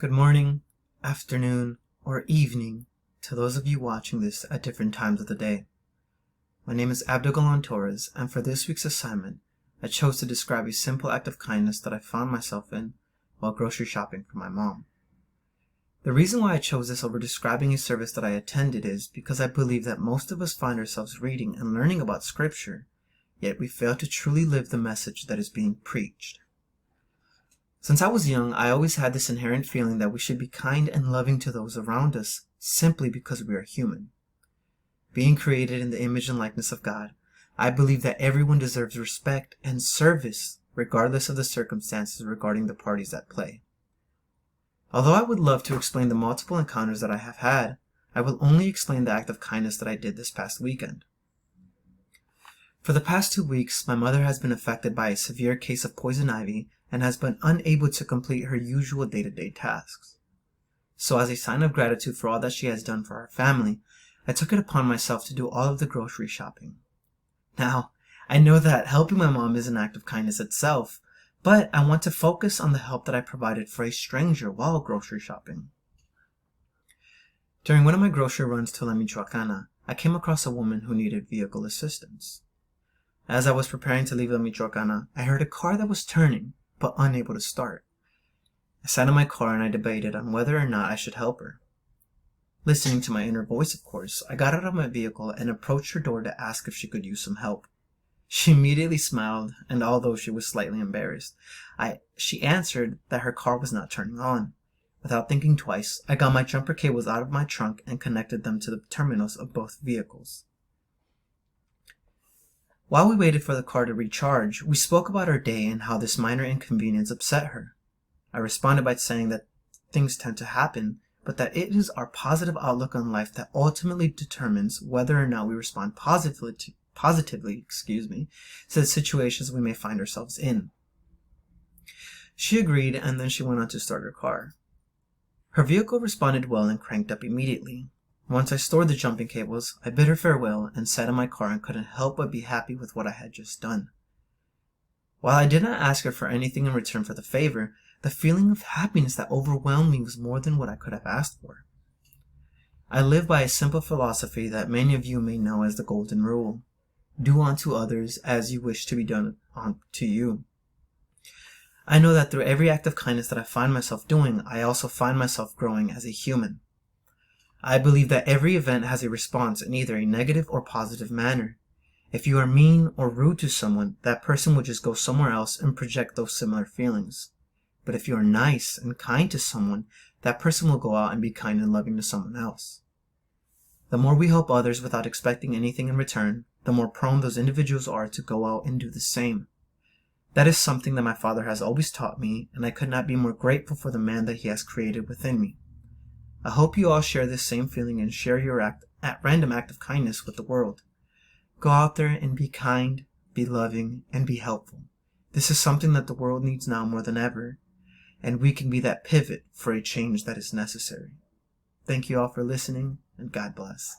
Good morning, afternoon, or evening to those of you watching this at different times of the day. My name is Abdulgalan Torres, and for this week's assignment, I chose to describe a simple act of kindness that I found myself in while grocery shopping for my mom. The reason why I chose this over describing a service that I attended is because I believe that most of us find ourselves reading and learning about Scripture, yet we fail to truly live the message that is being preached. Since I was young, I always had this inherent feeling that we should be kind and loving to those around us simply because we are human. Being created in the image and likeness of God, I believe that everyone deserves respect and service regardless of the circumstances regarding the parties at play. Although I would love to explain the multiple encounters that I have had, I will only explain the act of kindness that I did this past weekend. For the past 2 weeks, my mother has been affected by a severe case of poison ivy and has been unable to complete her usual day-to-day tasks. So as a sign of gratitude for all that she has done for our family, I took it upon myself to do all of the grocery shopping. Now, I know that helping my mom is an act of kindness itself, but I want to focus on the help that I provided for a stranger while grocery shopping. During one of my grocery runs to La Michoacana, I came across a woman who needed vehicle assistance. As I was preparing to leave La Michoacana, I heard a car that was turning, but unable to start. I sat in my car and I debated on whether or not I should help her. Listening to my inner voice, of course, I got out of my vehicle and approached her door to ask if she could use some help. She immediately smiled, and although she was slightly embarrassed, she answered that her car was not turning on. Without thinking twice, I got my jumper cables out of my trunk and connected them to the terminals of both vehicles. While we waited for the car to recharge, we spoke about our day and how this minor inconvenience upset her. I responded by saying that things tend to happen, but that it is our positive outlook on life that ultimately determines whether or not we respond positively to the situations we may find ourselves in. She agreed, and then she went on to start her car. Her vehicle responded well and cranked up immediately. Once I stored the jumping cables, I bid her farewell and sat in my car and couldn't help but be happy with what I had just done. While I did not ask her for anything in return for the favor, the feeling of happiness that overwhelmed me was more than what I could have asked for. I live by a simple philosophy that many of you may know as the Golden Rule. Do unto others as you wish to be done unto you. I know that through every act of kindness that I find myself doing, I also find myself growing as a human. I believe that every event has a response in either a negative or positive manner. If you are mean or rude to someone, that person will just go somewhere else and project those similar feelings. But if you are nice and kind to someone, that person will go out and be kind and loving to someone else. The more we help others without expecting anything in return, the more prone those individuals are to go out and do the same. That is something that my father has always taught me, and I could not be more grateful for the man that he has created within me. I hope you all share this same feeling and share your random act of kindness with the world. Go out there and be kind, be loving, and be helpful. This is something that the world needs now more than ever, and we can be that pivot for a change that is necessary. Thank you all for listening, and God bless.